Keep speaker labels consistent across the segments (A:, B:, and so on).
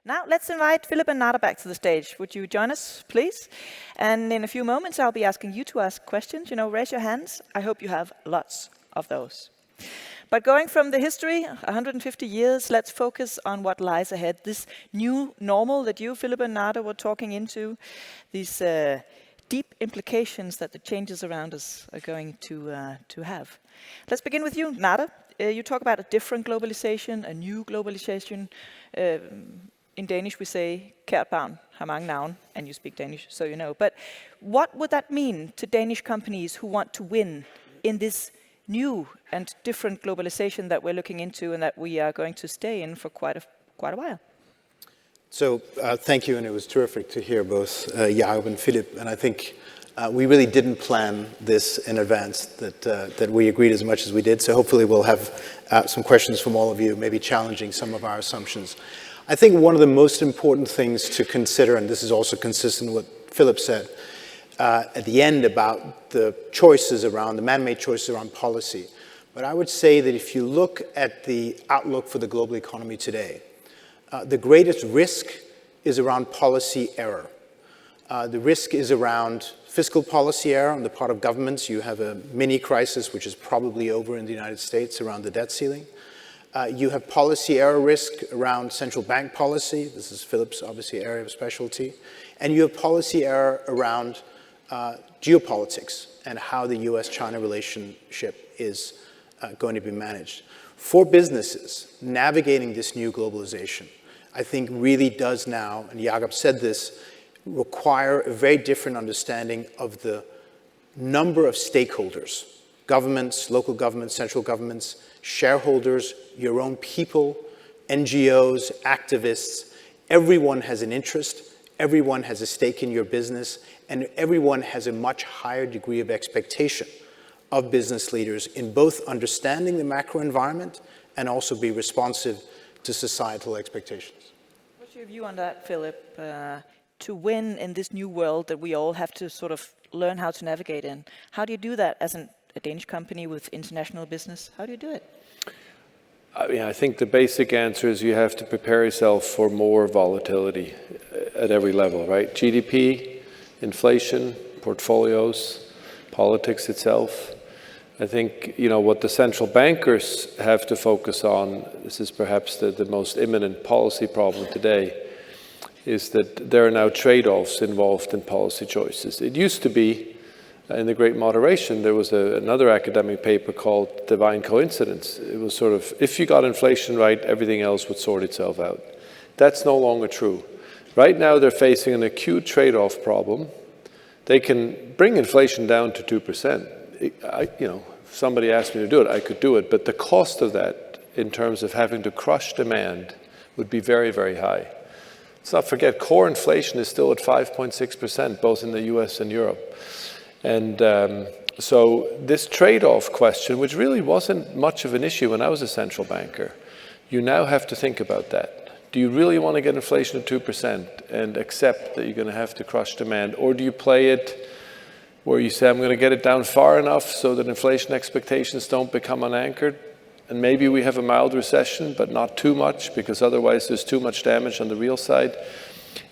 A: Now let's invite Philipp and Nader back to the stage. Would you join us, please? And in a few moments, I'll be asking you to ask questions. Raise your hands. I hope you have lots of those. But going from the history, 150 years, let's focus on what lies ahead. This new normal that you, Philipp and Nader, were talking into, these deep implications that the changes around us are going to have. Let's begin with you, Nader. You talk about a different globalization, a new globalization. In Danish, we say, kært barn har mange navne, and you speak Danish, so you know. But what would that mean to Danish companies who want to win in this new and different globalization that we're looking into and that we are going to stay in for quite a while?
B: So thank you, and it was terrific to hear both Jakob and Philipp. And I think we really didn't plan this in advance, that we agreed as much as we did. So hopefully we'll have some questions from all of you, maybe challenging some of our assumptions. I think one of the most important things to consider, and this is also consistent with what Philipp said at the end about the choices around, the man-made choices around policy. But I would say that if you look at the outlook for the global economy today, the greatest risk is around policy error. The risk is around fiscal policy error on the part of governments. You have a mini crisis, which is probably over in the United States, around the debt ceiling. You have policy error risk around central bank policy. This is Philipp's, obviously, area of specialty. And you have policy error around geopolitics and how the US-China relationship is going to be managed. For businesses, navigating this new globalization, I think really does now, and Jakob said this, require a very different understanding of the number of stakeholders, governments, local governments, central governments, shareholders, your own people, NGOs, activists. Everyone has an interest, everyone has a stake in your business, and everyone has a much higher degree of expectation of business leaders in both understanding the macro environment and also be responsive to societal expectations.
A: What's your view on that, Philipp? To win in this new world that we all have to sort of learn how to navigate in, how do you do that as a Danish company with international business? How do you do it?
C: I think the basic answer is you have to prepare yourself for more volatility at every level, right? GDP, inflation, portfolios, politics itself. I think, what the central bankers have to focus on, this is perhaps the most imminent policy problem today, is that there are now trade-offs involved in policy choices. It used to be, in the Great Moderation, there was another academic paper called Divine Coincidence. It was sort of, if you got inflation right, everything else would sort itself out. That's no longer true. Right now, they're facing an acute trade-off problem. They can bring inflation down to 2%. If somebody asked me to do it, I could do it. But the cost of that, in terms of having to crush demand, would be very, very high. Let's not forget, core inflation is still at 5.6%, both in the US and Europe. And so this trade-off question, which really wasn't much of an issue when I was a central banker, you now have to think about that. Do you really want to get inflation at 2% and accept that you're going to have to crush demand? Or do you play it where you say, I'm going to get it down far enough so that inflation expectations don't become unanchored? And maybe we have a mild recession, but not too much, because otherwise there's too much damage on the real side.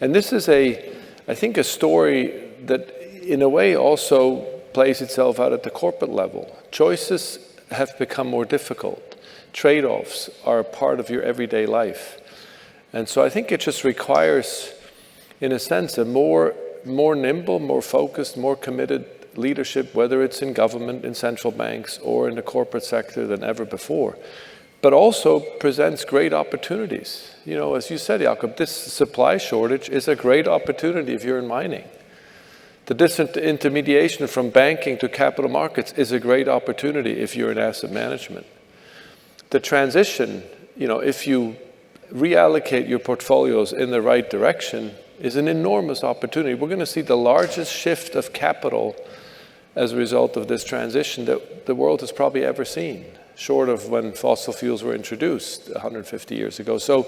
C: And this is I think, a story that in a way also plays itself out at the corporate level. Choices have become more difficult. Trade-offs are a part of your everyday life. And so I think it just requires, in a sense, a more nimble, more focused, more committed leadership, whether it's in government, in central banks, or in the corporate sector than ever before. But also presents great opportunities. As you said, Jakob, this supply shortage is a great opportunity if you're in mining. The disintermediation from banking to capital markets is a great opportunity if you're in asset management. The transition, if you reallocate your portfolios in the right direction, is an enormous opportunity. We're going to see the largest shift of capital as a result of this transition that the world has probably ever seen, short of when fossil fuels were introduced 150 years ago. So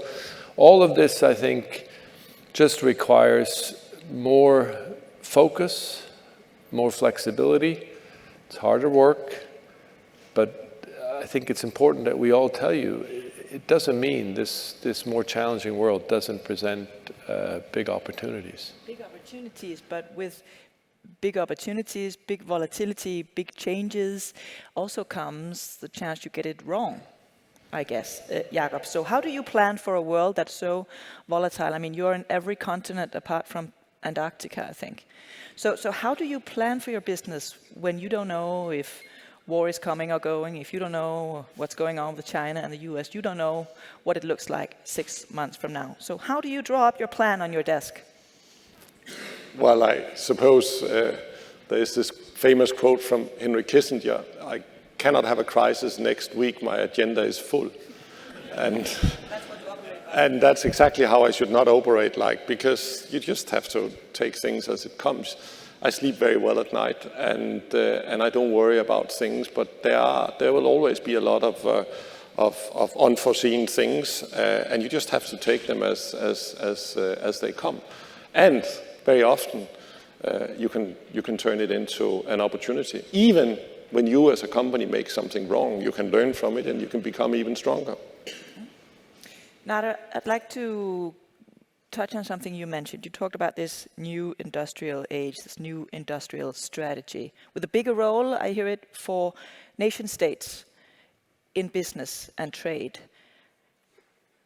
C: all of this, I think, just requires more focus, more flexibility. It's harder work, but I think it's important that we all tell you, it doesn't mean this more challenging world doesn't present big opportunities.
A: Big opportunities, but with big opportunities, big volatility, big changes, also comes the chance you get it wrong, I guess, Jakob. So how do you plan for a world that's so volatile? I mean, you're in every continent apart from Antarctica, I think. So how do you plan for your business when you don't know if war is coming or going, if you don't know what's going on with China and the US, you don't know what it looks like 6 months from now. So how do you draw up your plan on your desk?
D: Well, I suppose there is this famous quote from Henry Kissinger, I cannot have a crisis next week, my agenda is full. And that's exactly how I should not operate like, because you just have to take things as it comes. I sleep very well at night, and I don't worry about things, but there will always be a lot of unforeseen things, and you just have to take them as they come. And very often, you can turn it into an opportunity. Even when you as a company make something wrong, you can learn from it and you can become even stronger.
A: Nader, I'd like to touch on something you mentioned. You talked about this new industrial age, this new industrial strategy. With a bigger role, I hear it, for nation states in business and trade.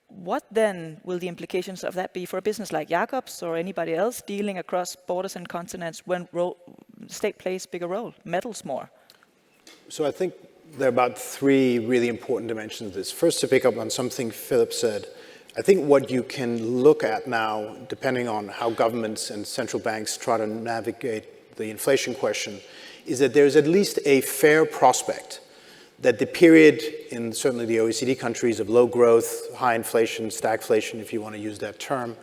A: What then will the implications of that be for a business like Jakob's or anybody else dealing across borders and continents when state plays a bigger role, meddles more?
B: So I think there are about 3 really important dimensions of this. First, to pick up on something Philipp said, I think what you can look at now, depending on how governments and central banks try to navigate the inflation question, is that there's at least a fair prospect that the period in certainly the OECD countries of low growth, high inflation, stagflation, if you want to use that term,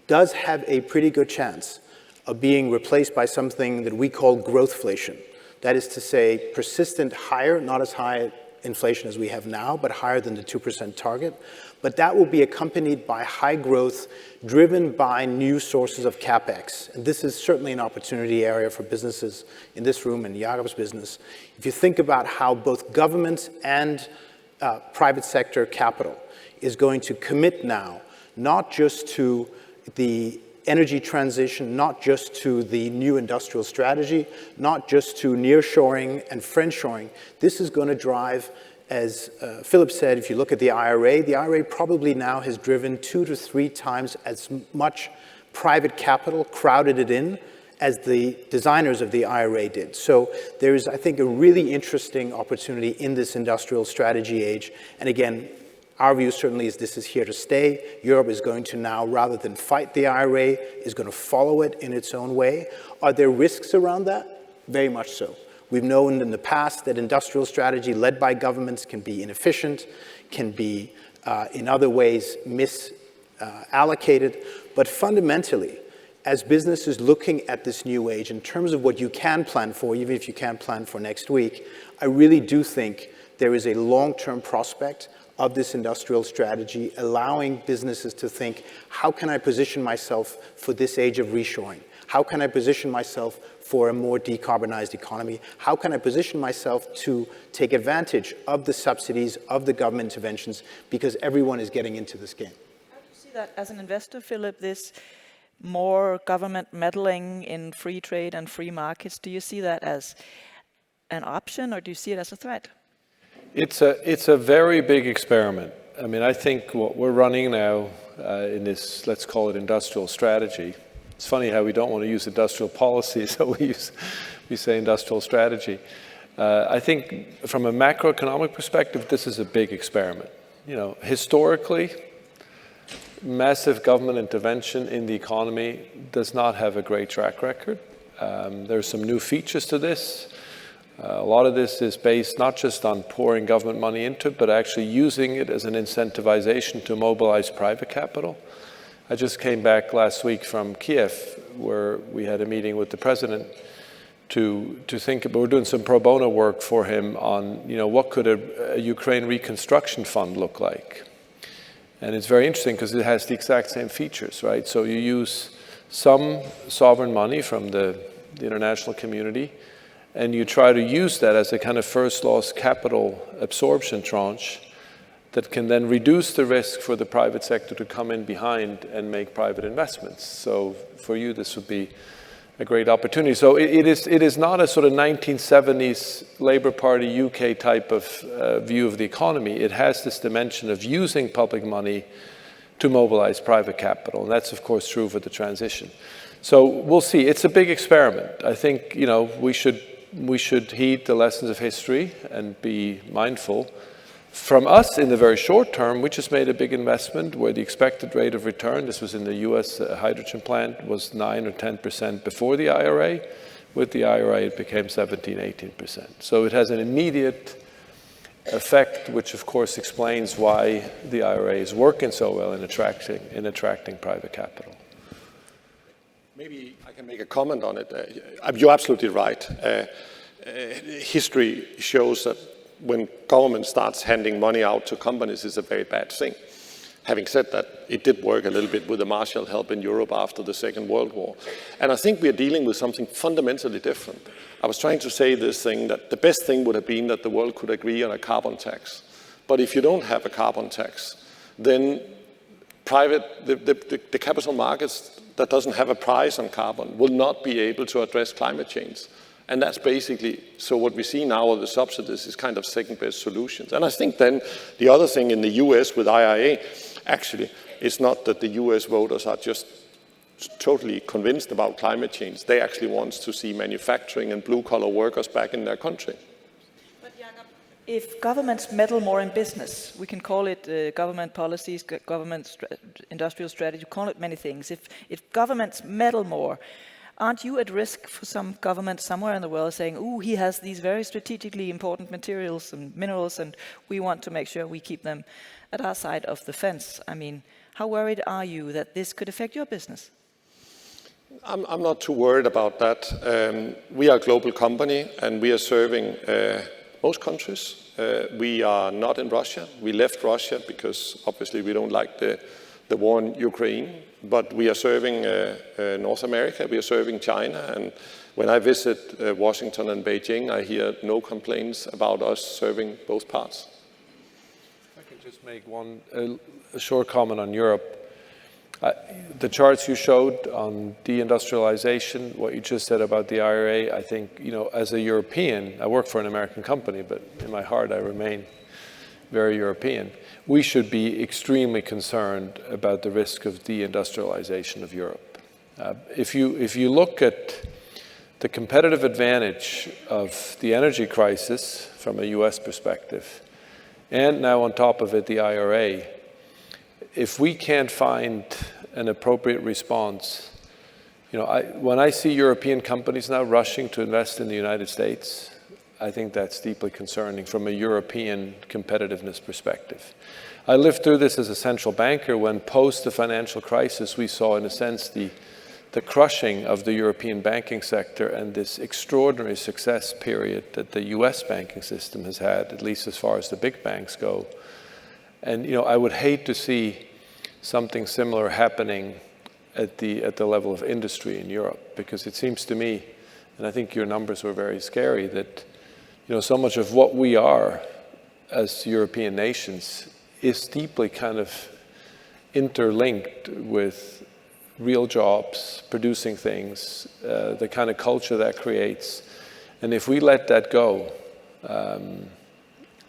B: does have a pretty good chance of being replaced by something that we call growthflation. That is to say, persistent higher, not as high inflation as we have now, but higher than the 2% target. But that will be accompanied by high growth driven by new sources of capex. And this is certainly an opportunity area for businesses in this room and Jakob's business. If you think about how both governments and private sector capital is going to commit now, not just to the energy transition, not just to the new industrial strategy, not just to nearshoring and friendshoring. This is going to drive, as Philipp said, if you look at the IRA probably now has driven 2 to 3 times as much private capital, crowded it in, as the designers of the IRA did. So there is, I think, a really interesting opportunity in this industrial strategy age. And again, our view certainly is this is here to stay. Europe is going to now, rather than fight the IRA, is going to follow it in its own way. Are there risks around that? Very much so. We've known in the past that industrial strategy led by governments can be inefficient, can be in other ways misallocated. But fundamentally, as businesses looking at this new age, in terms of what you can plan for, even if you can't plan for next week, I really do think there is a long-term prospect of this industrial strategy, allowing businesses to think, how can I position myself for this age of reshoring? How can I position myself for a more decarbonized economy? How can I position myself to take advantage of the subsidies, of the government interventions, because everyone is getting into this game?
A: How do you see that as an investor, Philipp, this more government meddling in free trade and free markets? Do you see that as an option, or do you see it as a threat?
C: It's a very big experiment. I mean, I think what we're running now in this, let's call it industrial strategy. It's funny how we don't want to use industrial policy, so we say industrial strategy. I think from a macroeconomic perspective, this is a big experiment. You know, historically, massive government intervention in the economy does not have a great track record. There's some new features to this. A lot of this is based not just on pouring government money into it, but actually using it as an incentivization to mobilize private capital. I just came back last week from Kiev, where we had a meeting with the president to think about, we're doing some pro bono work for him on, you know, what could a Ukraine reconstruction fund look like? And it's very interesting because it has the exact same features, right? So you use some sovereign money from the international community, and you try to use that as a kind of first loss capital absorption tranche that can then reduce the risk for the private sector to come in behind and make private investments. So for you, this would be a great opportunity. So it is not a sort of 1970s Labour Party UK type of view of the economy. It has this dimension of using public money to mobilize private capital. And that's, of course, true for the transition. So we'll see. It's a big experiment. I think, we should heed the lessons of history and be mindful. From us, in the very short term, we just made a big investment where the expected rate of return, this was in the US hydrogen plant, was 9 or 10% before the IRA. With the IRA, it became 17, 18%. So it has an immediate effect, which of course explains why the IRA is working so well in attracting private capital.
D: Maybe I can make a comment on it. You're absolutely right. History shows that when government starts handing money out to companies, it's a very bad thing. Having said that, it did work a little bit with the Marshall help in Europe after the Second World War. And I think we are dealing with something fundamentally different. I was trying to say this thing, that the best thing would have been that the world could agree on a carbon tax. But if you don't have a carbon tax, then the capital markets that doesn't have a price on carbon will not be able to address climate change. And that's basically, so what we see now of the subsidies is kind of second-best solutions. And I think then the other thing in the US with IRA, actually, is not that the US voters are just totally convinced about climate change. They actually want to see manufacturing and blue-collar workers back in their country.
A: But Jakob, if governments meddle more in business, we can call it government policies, government industrial strategy, call it many things. If governments meddle more, aren't you at risk for some government somewhere in the world saying, ooh, he has these very strategically important materials and minerals, and we want to make sure we keep them at our side of the fence? I mean, how worried are you that this could affect your business?
D: I'm not too worried about that. We are a global company, and we are serving most countries. We are not in Russia. We left Russia because obviously we don't like the war in Ukraine, but we are serving North America, we are serving China, and when I visit Washington and Beijing, I hear no complaints about us serving both parts.
C: I can just make a short comment on Europe. The charts you showed on deindustrialization, what you just said about the IRA, I think, as a European, I work for an American company, but in my heart I remain very European. We should be extremely concerned about the risk of deindustrialization of Europe. If you look at the competitive advantage of the energy crisis from a US perspective, and now on top of it the IRA, if we can't find an appropriate response, when I see European companies now rushing to invest in the United States, I think that's deeply concerning from a European competitiveness perspective. I lived through this as a central banker when post the financial crisis we saw, in a sense, the crushing of the European banking sector and this extraordinary success period that the US banking system has had, at least as far as the big banks go. And I would hate to see something similar happening at the level of industry in Europe, because it seems to me, and I think your numbers were very scary, that so much of what we are as European nations is deeply kind of interlinked with real jobs, producing things, the kind of culture that creates. And if we let that go,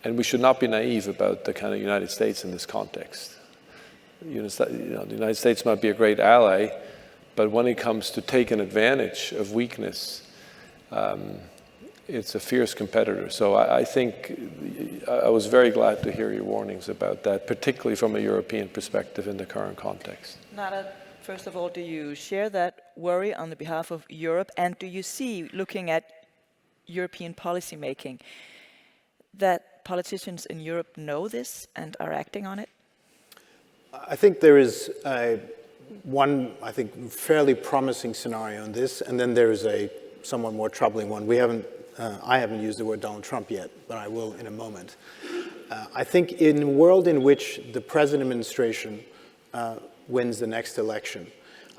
C: and we should not be naive about the kind of United States in this context. The United States might be a great ally, but when it comes to taking advantage of weakness, it's a fierce competitor. So I think I was very glad to hear your warnings about that, particularly from a European perspective in the current context.
A: Nader, first of all, do you share that worry on the behalf of Europe? And do you see, looking at European policy making, that politicians in Europe know this and are acting on it?
B: I think there is one, fairly promising scenario in this, and then there is a somewhat more troubling one. I haven't used the word Donald Trump yet, but I will in a moment. I think in a world in which the present administration wins the next election,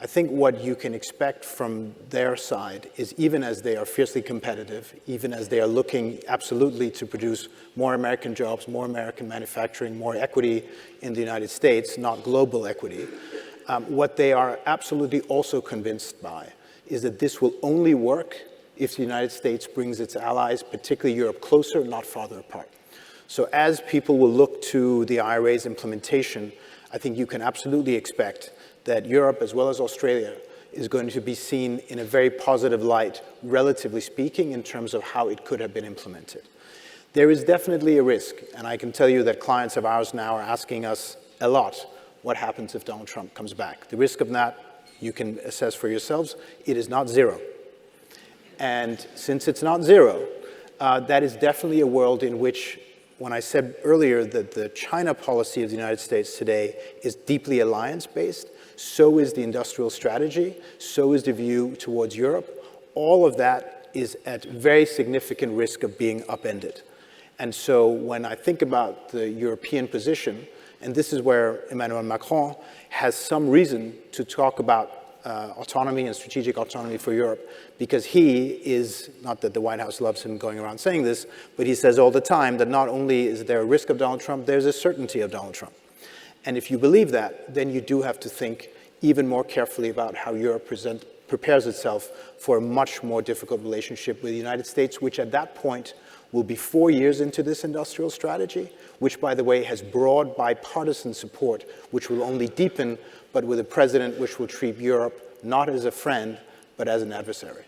B: I think what you can expect from their side is, even as they are fiercely competitive, even as they are looking absolutely to produce more American jobs, more American manufacturing, more equity in the United States, not global equity, what they are absolutely also convinced by is that this will only work if the United States brings its allies, particularly Europe, closer, not farther apart. So as people will look to the IRA's implementation, I think you can absolutely expect that Europe, as well as Australia, is going to be seen in a very positive light, relatively speaking, in terms of how it could have been implemented. There is definitely a risk, and I can tell you that clients of ours now are asking us a lot, what happens if Donald Trump comes back? The risk of that, you can assess for yourselves, it is not zero. And since it's not zero, that is definitely a world in which, when I said earlier that the China policy of the United States today is deeply alliance-based, so is the industrial strategy, so is the view towards Europe. All of that is at very significant risk of being upended. And so when I think about the European position, and this is where Emmanuel Macron has some reason to talk about autonomy and strategic autonomy for Europe, because he is, not that the White House loves him going around saying this, but he says all the time that not only is there a risk of Donald Trump, there's a certainty of Donald Trump. And if you believe that, then you do have to think even more carefully about how Europe prepares itself for a much more difficult relationship with the United States, which at that point will be 4 years into this industrial strategy, which, by the way, has broad bipartisan support, which will only deepen, but with a president which will treat Europe not as a friend, but as an adversary.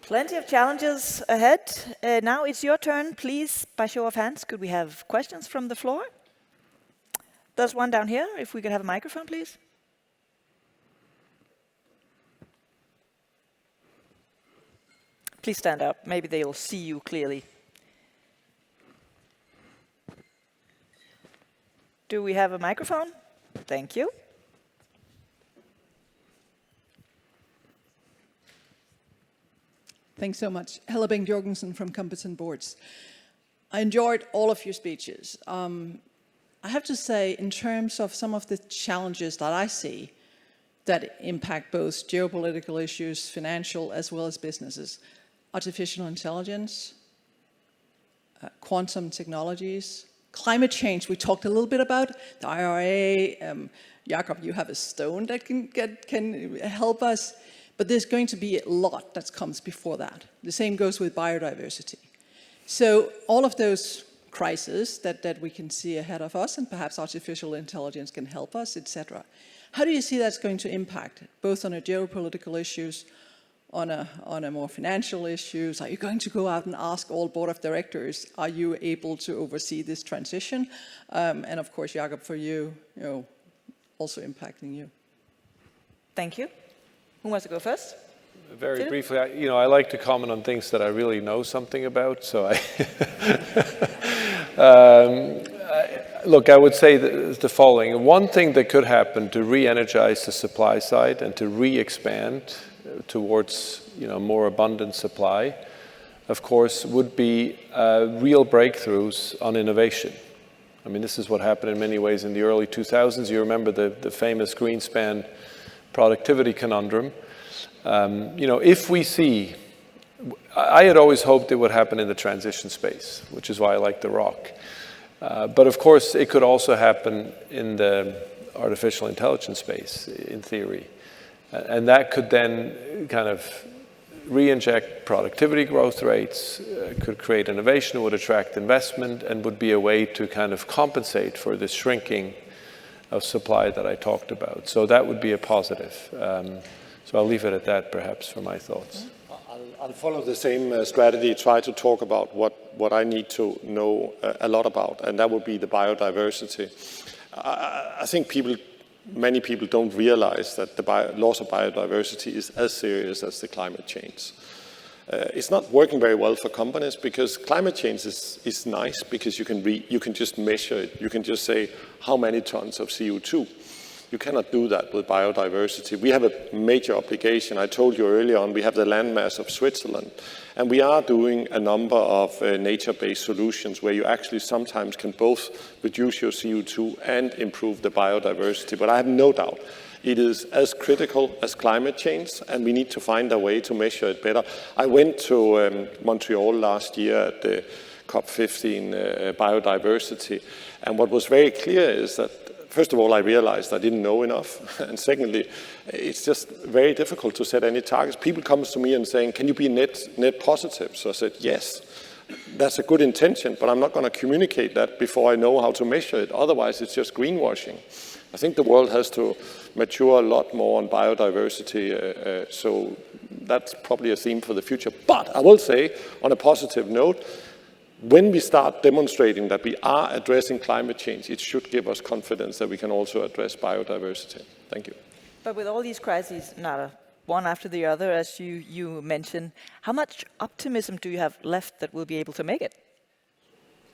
A: Plenty of challenges ahead. Now it's your turn. Please, by show of hands, could we have questions from the floor? There's one down here. If we could have a microphone, please. Please stand up. Maybe they'll see you clearly. Do we have a microphone? Thank you.
E: Thanks so much. Helle Bengt Jorgensen from Competent Boards. I enjoyed all of your speeches. I have to say, in terms of some of the challenges that I see that impact both geopolitical issues, financial, as well as businesses, artificial intelligence, quantum technologies, climate change, we talked a little bit about, the IRA, Jakob, you have a stone that can help us, but there's going to be a lot that comes before that. The same goes with biodiversity. So all of those crises that we can see ahead of us, and perhaps artificial intelligence can help us, etc. How do you see that's going to impact, both on a geopolitical issues, on a more financial issues? Are you going to go out and ask all board of directors, are you able to oversee this transition? And of course, Jakob, for you, also impacting you.
A: Thank you. Who wants to go first?
C: Very
A: Philipp?
C: briefly, I like to comment on things that I really know something about. So look, I would say the following. One thing that could happen to re-energize the supply side and to re-expand towards more abundant supply, of course, would be real breakthroughs on innovation. I mean, this is what happened in many ways in the early 2000s. You remember the famous Greenspan productivity conundrum. If we see, I had always hoped it would happen in the transition space, which is why I like the rock. But of course, it could also happen in the artificial intelligence space, in theory. And that could then kind of re-inject productivity growth rates, could create innovation, would attract investment, and would be a way to kind of compensate for this shrinking of supply that I talked about. So that would be a positive. So I'll leave it at that, perhaps, for my thoughts.
D: I'll follow the same strategy, try to talk about what I need to know a lot about, and that would be the biodiversity. I think many people don't realize that the loss of biodiversity is as serious as the climate change. It's not working very well for companies because climate change is nice because you can just measure it. You can just say how many tons of CO2. You cannot do that with biodiversity. We have a major obligation. I told you earlier on, we have the landmass of Switzerland. And we are doing a number of nature-based solutions where you actually sometimes can both reduce your CO2 and improve the biodiversity. But I have no doubt it is as critical as climate change, and we need to find a way to measure it better. I went to Montreal last year at the COP15 biodiversity, and what was very clear is that, first of all, I realized I didn't know enough, and secondly, it's just very difficult to set any targets. People come to me and saying, can you be net positive? So I said, yes. That's a good intention, but I'm not going to communicate that before I know how to measure it. Otherwise, it's just greenwashing. I think the world has to mature a lot more on biodiversity, so that's probably a theme for the future. But I will say, on a positive note, when we start demonstrating that we are addressing climate change, it should give us confidence that we can also address biodiversity. Thank you.
A: But with all these crises, Nader, one after the other, as you mentioned, how much optimism do you have left that we'll be able to make it?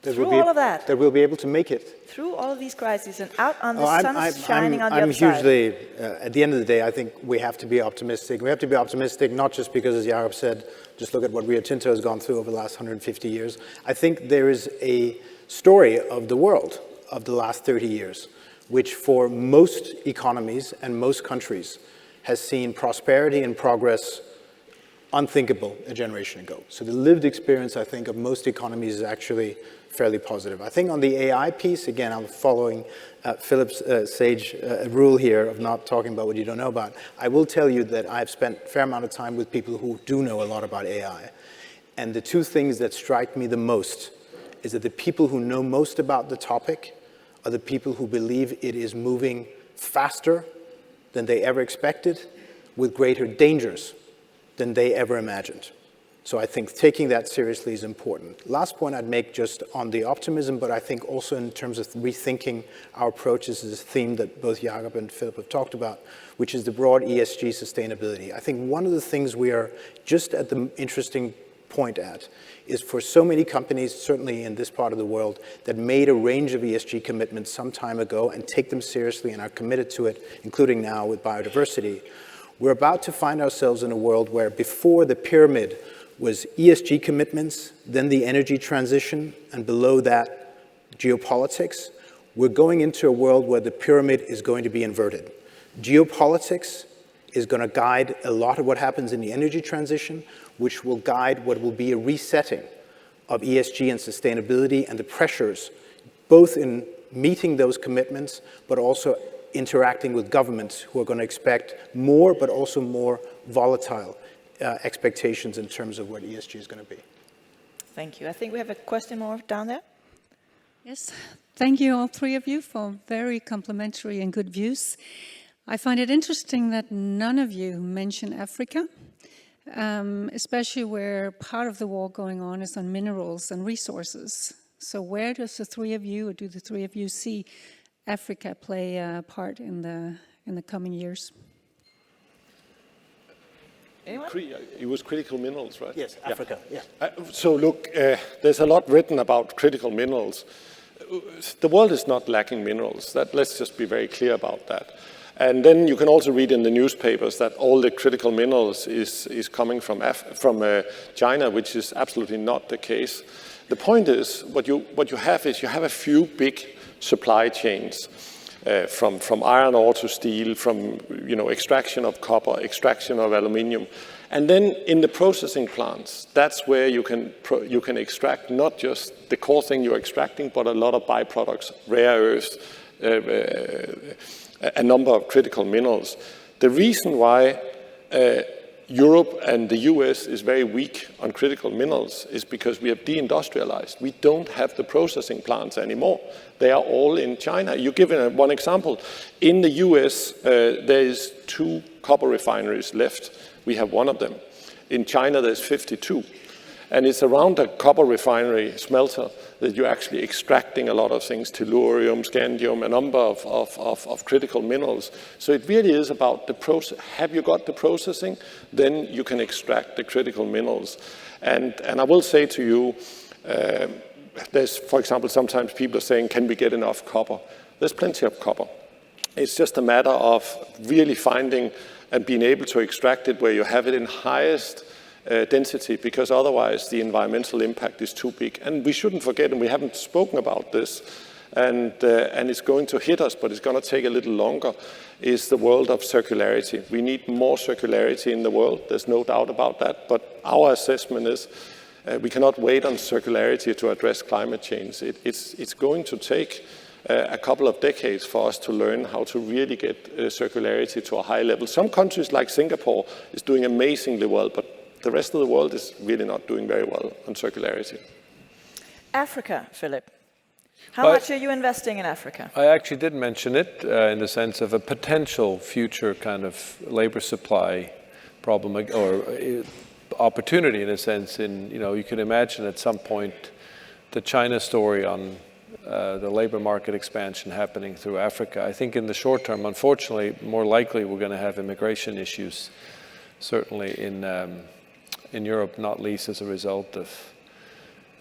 A: Through all of that.
B: That we'll be able to make it.
A: Through all of these crises and out on the sun shining on the other side.
B: I'm hugely, at the end of the day, I think we have to be optimistic. We have to be optimistic not just because, as Jakob said, just look at what Rio Tinto has gone through over the last 150 years. I think there is a story of the world of the last 30 years, which for most economies and most countries has seen prosperity and progress unthinkable a generation ago. So the lived experience, I think, of most economies is actually fairly positive. I think on the AI piece, again, I'm following Philipp's sage rule here of not talking about what you don't know about. I will tell you that I've spent a fair amount of time with people who do know a lot about AI. And the two things that strike me the most is that the people who know most about the topic are the people who believe it is moving faster than they ever expected, with greater dangers than they ever imagined. So I think taking that seriously is important. Last point I'd make just on the optimism, but I think also in terms of rethinking our approaches is a theme that both Jakob and Philipp have talked about, which is the broad ESG sustainability. I think one of the things we are just at the interesting point at is for so many companies, certainly in this part of the world, that made a range of ESG commitments some time ago and take them seriously and are committed to it, including now with biodiversity. We're about to find ourselves in a world where before the pyramid was ESG commitments, then the energy transition, and below that, geopolitics. We're going into a world where the pyramid is going to be inverted. Geopolitics is going to guide a lot of what happens in the energy transition, which will guide what will be a resetting of ESG and sustainability and the pressures, both in meeting those commitments, but also interacting with governments who are going to expect more, but also more volatile expectations in terms of what ESG is going to be.
A: Thank you. I think we have a question more down there.
F: Yes, thank you all three of you for very complimentary and good views. I find it interesting that none of you mention Africa, especially where part of the war going on is on minerals and resources. So where does the three of you, or do the three of you see Africa play a part in the coming years?
A: Anyone?
D: It was critical minerals, right?
B: Yes, Africa, yeah.
D: So look, there's a lot written about critical minerals. The world is not lacking minerals. Let's just be very clear about that. And then you can also read in the newspapers that all the critical minerals is coming from China, which is absolutely not the case. The point is, what you have is you have a few big supply chains. From iron ore to steel, from extraction of copper, extraction of aluminium, and then in the processing plants, that's where you can extract not just the core thing you're extracting, but a lot of byproducts, rare earths, a number of critical minerals. The reason why Europe and the US is very weak on critical minerals is because we have deindustrialized. We don't have the processing plants anymore. They are all in China. You give one example. In the US, there is 2 copper refineries left. We have one of them. In China, there's 52. And it's around a copper refinery smelter that you're actually extracting a lot of things, tellurium, scandium, a number of critical minerals. So it really is about the process. Have you got the processing? Then you can extract the critical minerals. And I will say to you, there's, for example, sometimes people are saying, can we get enough copper? There's plenty of copper. It's just a matter of really finding and being able to extract it where you have it in highest density, because otherwise the environmental impact is too big. And we shouldn't forget, and we haven't spoken about this, and it's going to hit us, but it's going to take a little longer, is the world of circularity. We need more circularity in the world. There's no doubt about that. But our assessment is we cannot wait on circularity to address climate change. It's going to take a couple of decades for us to learn how to really get circularity to a high level. Some countries like Singapore is doing amazingly well, but the rest of the world is really not doing very well on circularity.
A: Africa, Philipp. How much are you investing in Africa?
C: I actually did mention it in the sense of a potential future kind of labor supply problem or opportunity in a sense. You can imagine at some point the China story on the labor market expansion happening through Africa. I think in the short term, unfortunately, more likely we're going to have immigration issues, certainly in Europe, not least as a result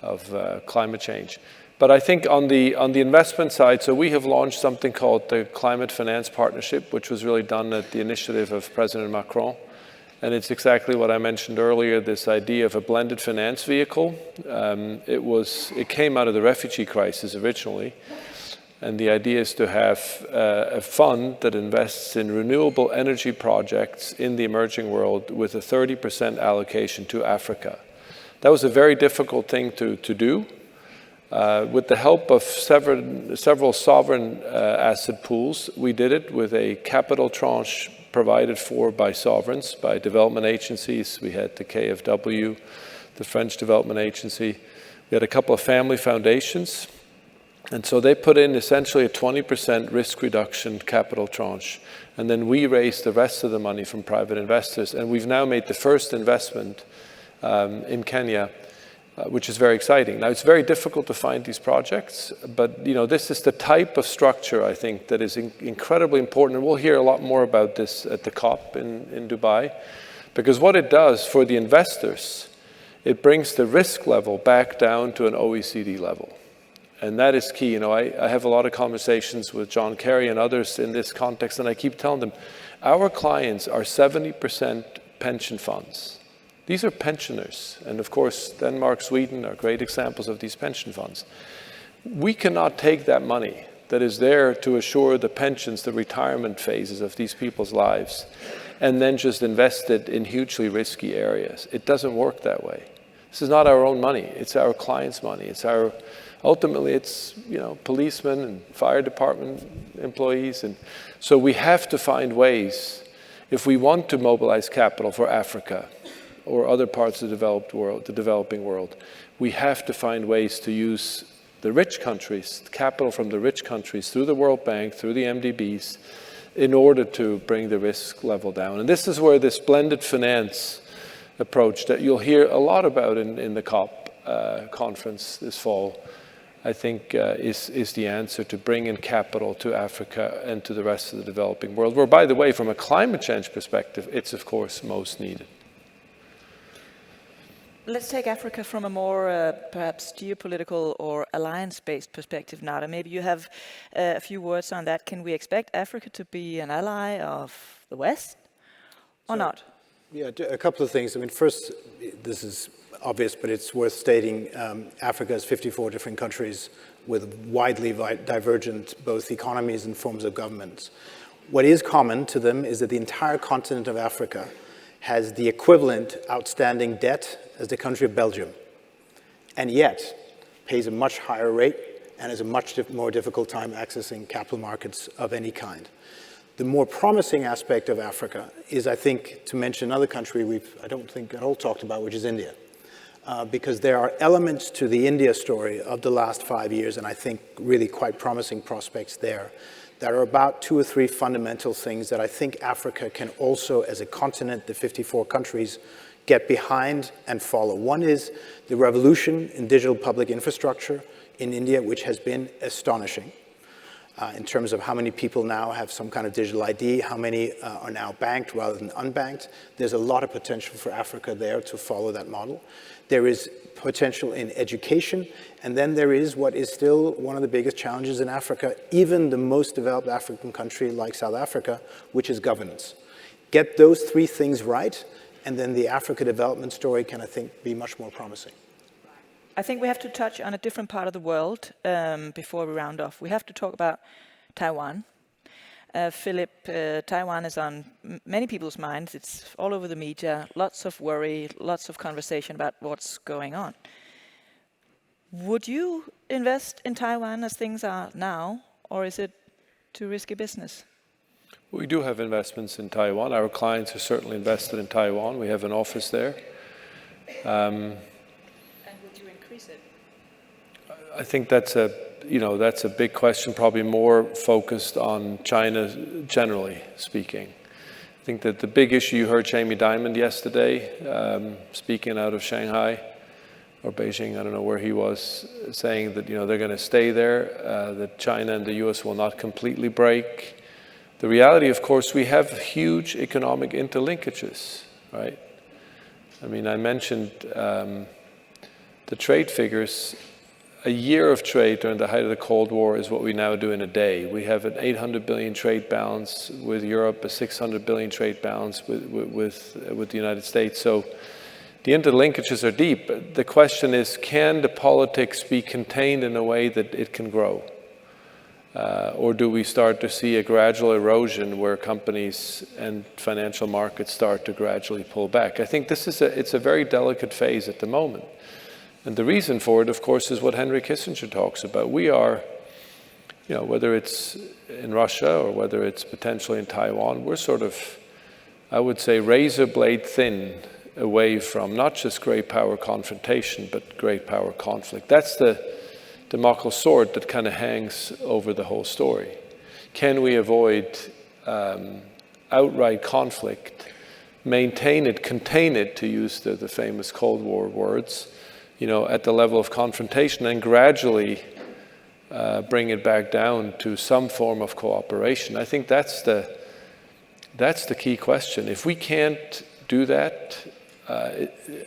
C: of climate change. But I think on the investment side, so we have launched something called the Climate Finance Partnership, which was really done at the initiative of President Macron. And it's exactly what I mentioned earlier, this idea of a blended finance vehicle. It came out of the refugee crisis originally. And the idea is to have a fund that invests in renewable energy projects in the emerging world with a 30% allocation to Africa. That was a very difficult thing to do. With the help of several sovereign asset pools, we did it with a capital tranche provided for by sovereigns, by development agencies. We had the KfW, the French Development Agency. We had a couple of family foundations. And so they put in essentially a 20% risk reduction capital tranche. And then we raised the rest of the money from private investors. And we've now made the first investment in Kenya, which is very exciting. Now, it's very difficult to find these projects, but this is the type of structure, I think, that is incredibly important. And we'll hear a lot more about this at the COP in Dubai, because what it does for the investors, it brings the risk level back down to an OECD level. And that is key. I have a lot of conversations with John Kerry and others in this context, and I keep telling them, our clients are 70% pension funds. These are pensioners, and of course, Denmark, Sweden are great examples of these pension funds. We cannot take that money that is there to assure the pensions, the retirement phases of these people's lives, and then just invest it in hugely risky areas. It doesn't work that way. This is not our own money. It's our clients' money. Ultimately, it's policemen and fire department employees, and so we have to find ways if we want to mobilize capital for Africa or other parts of the developing world, we have to find ways to use the rich countries, capital from the rich countries, through the World Bank, through the MDBs, in order to bring the risk level down. And this is where this blended finance approach that you'll hear a lot about in the COP conference this fall, I think is the answer to bring in capital to Africa and to the rest of the developing world, where, by the way, from a climate change perspective, it's, of course, most needed.
A: Let's take Africa from a more perhaps geopolitical or alliance-based perspective, Nader. Maybe you have a few words on that. Can we expect Africa to be an ally of the West or not?
B: Yeah, a couple of things. I mean, first, this is obvious, but it's worth stating, Africa has 54 different countries with widely divergent both economies and forms of governments. What is common to them is that the entire continent of Africa has the equivalent outstanding debt as the country of Belgium, and yet pays a much higher rate and has a much more difficult time accessing capital markets of any kind. The more promising aspect of Africa is, I think, to mention another country I don't think at all talked about, which is India. Because there are elements to the India story of the last 5 years, and I think really quite promising prospects there, that are about 2 or 3 fundamental things that I think Africa can also, as a continent, the 54 countries, get behind and follow. One is the revolution in digital public infrastructure in India, which has been astonishing. in terms of how many people now have some kind of digital ID, how many are now banked rather than unbanked. There's a lot of potential for Africa there to follow that model. There is potential in education, and then there is what is still one of the biggest challenges in Africa, even the most developed African country like South Africa, which is governance. Get those three things right, and then the Africa development story can, I think, be much more promising.
A: I think we have to touch on a different part of the world before we round off. We have to talk about Taiwan. Philipp, Taiwan is on many people's minds. It's all over the media, lots of worry, lots of conversation about what's going on. Would you invest in Taiwan as things are now, or is it too risky business?
C: We do have investments in Taiwan. Our clients are certainly invested in Taiwan. We have an office there.
A: And would you increase it?
C: I think that's a big question, probably more focused on China generally speaking. I think that the big issue, you heard Jamie Dimon yesterday speaking out of Shanghai or Beijing, I don't know where he was, saying that they're going to stay there, that China and the US will not completely break. The reality, of course, we have huge economic interlinkages, right? I mean, I mentioned the trade figures. A year of trade during the height of the Cold War is what we now do in a day. We have an 800 billion trade balance with Europe, a 600 billion trade balance with the United States. So the interlinkages are deep. The question is, can the politics be contained in a way that it can grow? Or do we start to see a gradual erosion where companies and financial markets start to gradually pull back? I think it's a very delicate phase at the moment. And the reason for it, of course, is what Henry Kissinger talks about. We are, whether it's in Russia or whether it's potentially in Taiwan, we're sort of, I would say, razor blade thin away from not just great power confrontation, but great power conflict. That's the Damocles sword that kind of hangs over the whole story. Can we avoid outright conflict, maintain it, contain it, to use the famous Cold War words, at the level of confrontation, and gradually bring it back down to some form of cooperation? I think that's the key question. If we can't do that,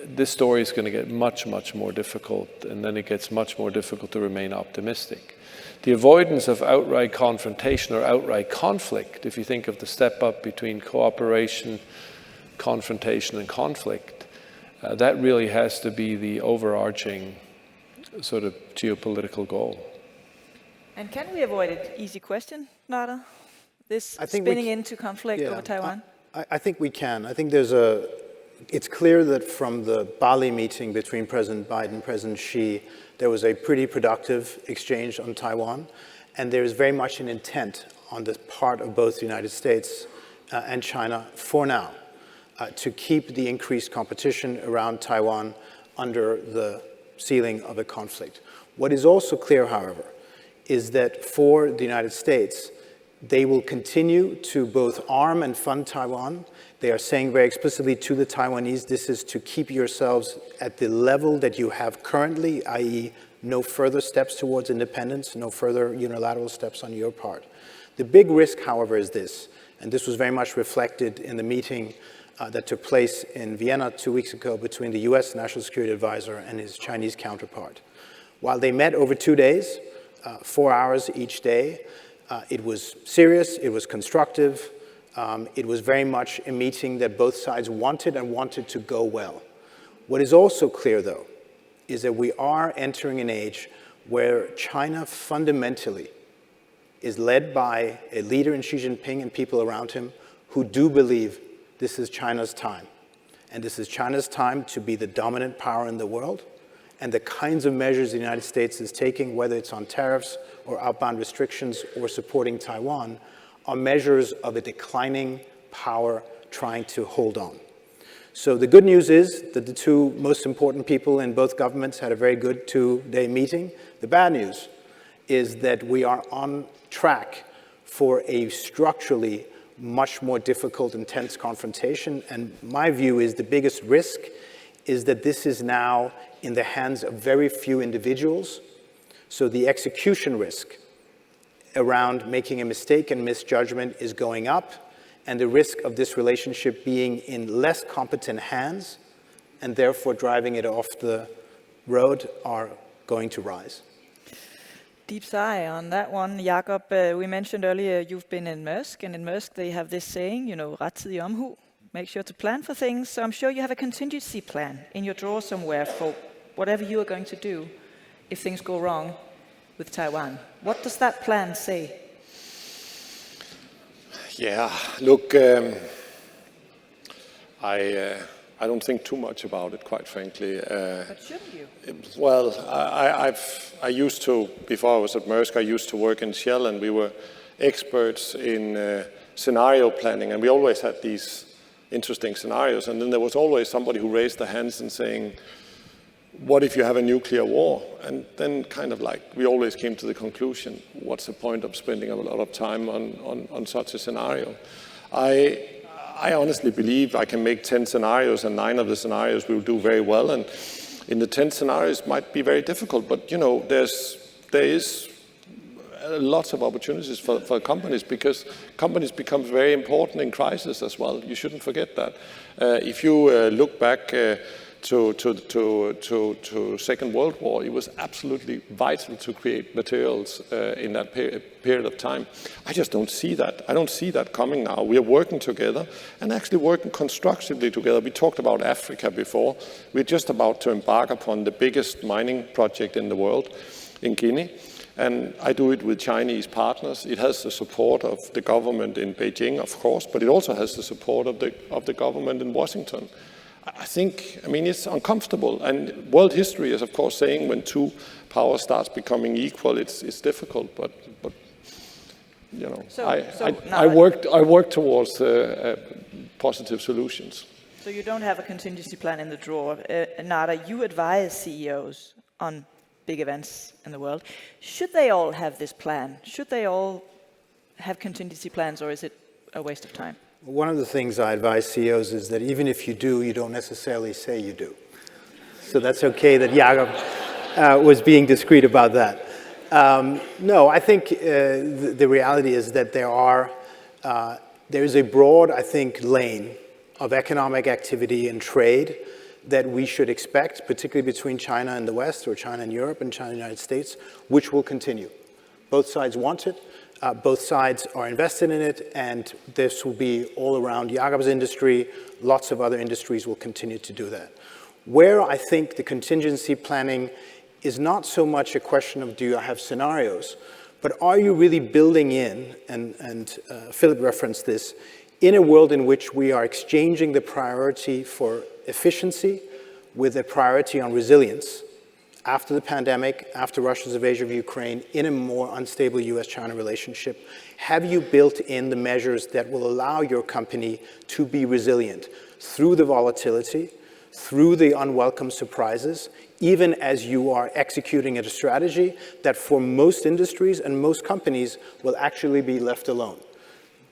C: this story is going to get much, much more difficult, and then it gets much more difficult to remain optimistic. The avoidance of outright confrontation or outright conflict, if you think of the step up between cooperation, confrontation, and conflict, that really has to be the overarching sort of geopolitical goal.
A: And can we avoid it? Easy question, Nader. This spinning into conflict over Taiwan?
B: I think we can. I think it's clear that from the Bali meeting between President Biden and President Xi, there was a pretty productive exchange on Taiwan. And there is very much an intent on the part of both the United States and China for now to keep the increased competition around Taiwan under the ceiling of a conflict. What is also clear, however, is that for the United States, they will continue to both arm and fund Taiwan. They are saying very explicitly to the Taiwanese, this is to keep yourselves at the level that you have currently, i.e. no further steps towards independence, no further unilateral steps on your part. The big risk, however, is this, and this was very much reflected in the meeting that took place in Vienna 2 weeks ago between the US National Security Advisor and his Chinese counterpart. While they met over 2 days, 4 hours each day, it was serious, it was constructive, it was very much a meeting that both sides wanted and wanted to go well. What is also clear, though, is that we are entering an age where China fundamentally is led by a leader in Xi Jinping and people around him who do believe this is China's time. And this is China's time to be the dominant power in the world. And the kinds of measures the United States is taking, whether it's on tariffs or outbound restrictions or supporting Taiwan, are measures of a declining power trying to hold on. So the good news is that the two most important people in both governments had a very good 2-day meeting. The bad news is that we are on track for a structurally much more difficult, intense confrontation. And my view is the biggest risk is that this is now in the hands of very few individuals. So the execution risk around making a mistake and misjudgment is going up, and the risk of this relationship being in less competent hands and therefore driving it off the road are going to rise.
A: Deep sigh on that one, Jakob. We mentioned earlier you've been in Maersk, and in Maersk they have this saying, rettidig omhu, make sure to plan for things. So I'm sure you have a contingency plan in your drawer somewhere for whatever you are going to do if things go wrong with Taiwan. What does that plan say?
D: Yeah, look, I don't think too much about it, quite frankly.
A: But shouldn't you?
D: Well, I used to, before I was at Maersk, I used to work in Shell, and we were experts in scenario planning, and we always had these interesting scenarios, and then there was always somebody who raised their hands and saying, what if you have a nuclear war? And then kind of like, we always came to the conclusion, what's the point of spending a lot of time on such a scenario? I honestly believe I can make 10 scenarios, and 9 of the scenarios will do very well, and in the 10 scenarios it might be very difficult, but there is lots of opportunities for companies, because companies become very important in crisis as well. You shouldn't forget that. If you look back to Second World War, it was absolutely vital to create materials in that period of time. I just don't see that. I don't see that coming now. We are working together and actually working constructively together. We talked about Africa before. We're just about to embark upon the biggest mining project in the world in Guinea. And I do it with Chinese partners. It has the support of the government in Beijing, of course, but it also has the support of the government in Washington. I mean, it's uncomfortable, and world history is, of course, saying when two powers starts becoming equal, it's difficult. But I work towards positive solutions.
A: So you don't have a contingency plan in the drawer. Nader, you advise CEOs on big events in the world. Should they all have this plan? Should they all have contingency plans, or is it a waste of time?
B: One of the things I advise CEOs is that even if you do, you don't necessarily say you do. So that's okay that Jakob was being discreet about that. No, I think the reality is that there is a broad, I think, lane of economic activity and trade that we should expect, particularly between China and the West, or China and Europe, and China and the United States, which will continue. Both sides want it. Both sides are invested in it, and this will be all around Jakob's industry. Lots of other industries will continue to do that. Where I think the contingency planning is not so much a question of do you have scenarios, but are you really building in, and Philipp referenced this, in a world in which we are exchanging the priority for efficiency with a priority on resilience. After the pandemic, after Russia's invasion of Ukraine, in a more unstable US-China relationship, have you built in the measures that will allow your company to be resilient through the volatility, through the unwelcome surprises, even as you are executing a strategy that for most industries and most companies will actually be left alone?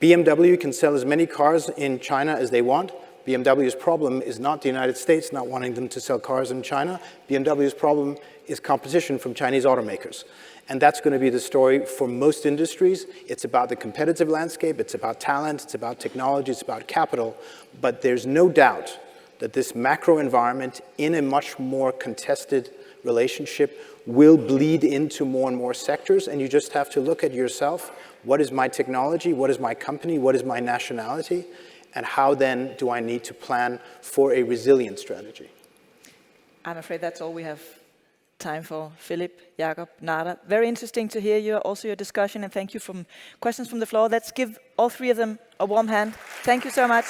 B: BMW can sell as many cars in China as they want. BMW's problem is not the United States not wanting them to sell cars in China. BMW's problem is competition from Chinese automakers. And that's going to be the story for most industries. It's about the competitive landscape, it's about talent, it's about technology, it's about capital. But there's no doubt that this macro environment in a much more contested relationship will bleed into more and more sectors. And you just have to look at yourself. What is my technology? What is my company? What is my nationality? And how then do I need to plan for a resilient strategy?
A: I'm afraid that's all we have time for. Philipp, Jakob, Nader. Very interesting to hear your discussion, and thank you for questions from the floor. Let's give all three of them a warm hand. Thank you so much.